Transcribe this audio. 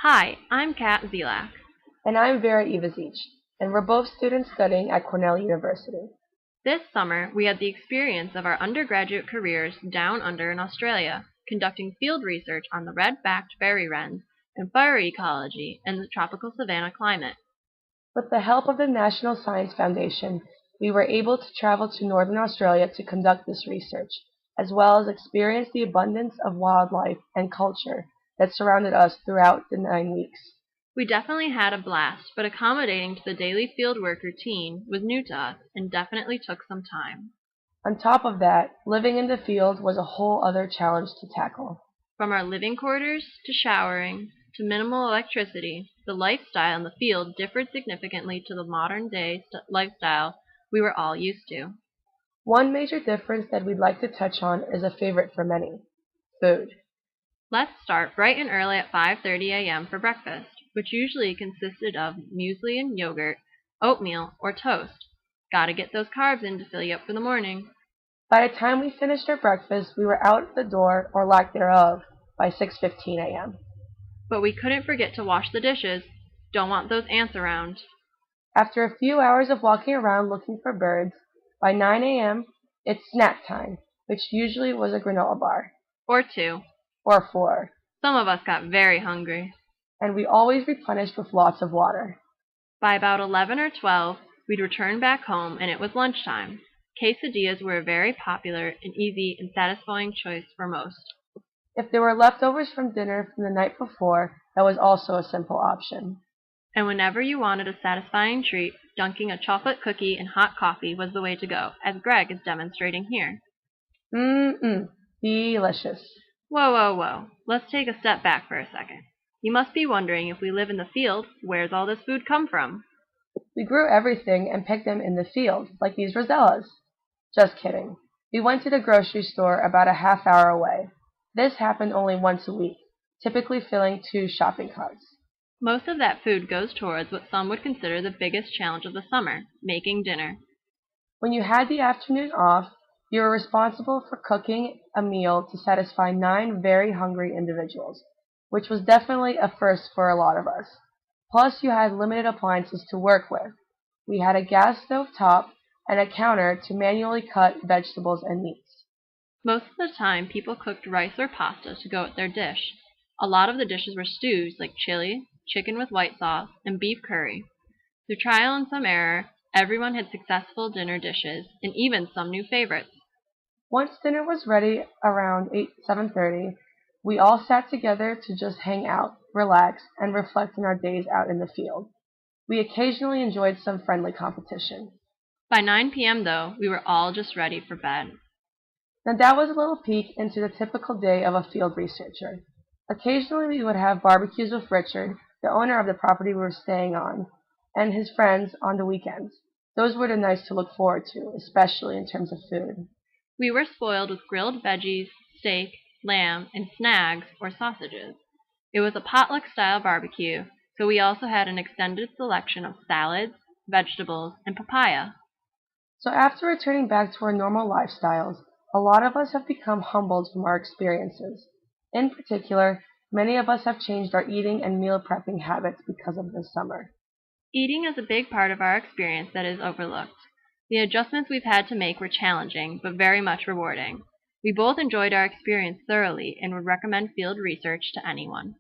Hi, I'm Kat Zelak. And I'm Vera Ivazic, and we're both students studying at Cornell University. This summer, we had the experience of our undergraduate careers down under in Australia, conducting field research on the red-backed fairy wrens and fire ecology in the tropical savanna climate. With the help of the National Science Foundation, we were able to travel to Northern Australia to conduct this research, as well as experience the abundance of wildlife and culture that surrounded us throughout the 9 weeks. We definitely had a blast, but accommodating to the daily fieldwork routine was new to us and definitely took some time. On top of that, living in the field was a whole other challenge to tackle. From our living quarters to showering to minimal electricity, the lifestyle in the field differed significantly to the modern-day lifestyle we were all used to. One major difference that we'd like to touch on is a favorite for many: food. Let's start bright and early at 5:30 a.m. for breakfast, which usually consisted of muesli and yogurt, oatmeal, or toast. Gotta get those carbs in to fill you up for the morning. By the time we finished our breakfast, we were out the door, or lack thereof, by 6:15 a.m. But we couldn't forget to wash the dishes. Don't want those ants around. After a few hours of walking around looking for birds, by 9 a.m. it's snack time, which usually was a granola bar, Or two. or four, Some of us got very hungry. and we always replenished with lots of water. By about 11 or 12, we'd return back home and it was lunchtime. Quesadillas were a very popular and easy and satisfying choice for most. If there were leftovers from dinner from the night before, that was also a simple option. And whenever you wanted a satisfying treat, dunking a chocolate cookie in hot coffee was the way to go, as Greg is demonstrating here. Delicious. Whoa, whoa, whoa. Let's take a step back for a second. You must be wondering, if we live in the field, where's all this food come from? We grew everything and picked them in the field, like these rosellas. Just kidding. We went to the grocery store about a half hour away. This happened only once a week, typically filling 2 shopping carts. Most of that food goes towards what some would consider the biggest challenge of the summer, making dinner. When you had the afternoon off, you were responsible for cooking a meal to satisfy 9 very hungry individuals, which was definitely a first for a lot of us. Plus, you had limited appliances to work with. We had a gas stove top and a counter to manually cut vegetables and meats. Most of the time, people cooked rice or pasta to go with their dish. A lot of the dishes were stews like chili, chicken with white sauce, and beef curry. Through trial and some error, everyone had successful dinner dishes, and even some new favorites. Once dinner was ready around 7:30, we all sat together to just hang out, relax, and reflect on our days out in the field. We occasionally enjoyed some friendly competition. By 9 p.m., though, we were all just ready for bed. Now that was a little peek into the typical day of a field researcher. Occasionally we would have barbecues with Richard, the owner of the property we were staying on, and his friends on the weekends. Those were the nights to look forward to, especially in terms of food. We were spoiled with grilled veggies, steak, lamb, and snags, or sausages. It was a potluck-style barbecue, so we also had an extended selection of salads, vegetables, and papaya. So after returning back to our normal lifestyles, a lot of us have become humbled from our experiences. In particular, many of us have changed our eating and meal prepping habits because of this summer. Eating is a big part of our experience that is overlooked. The adjustments we've had to make were challenging, but very much rewarding. We both enjoyed our experience thoroughly and would recommend field research to anyone.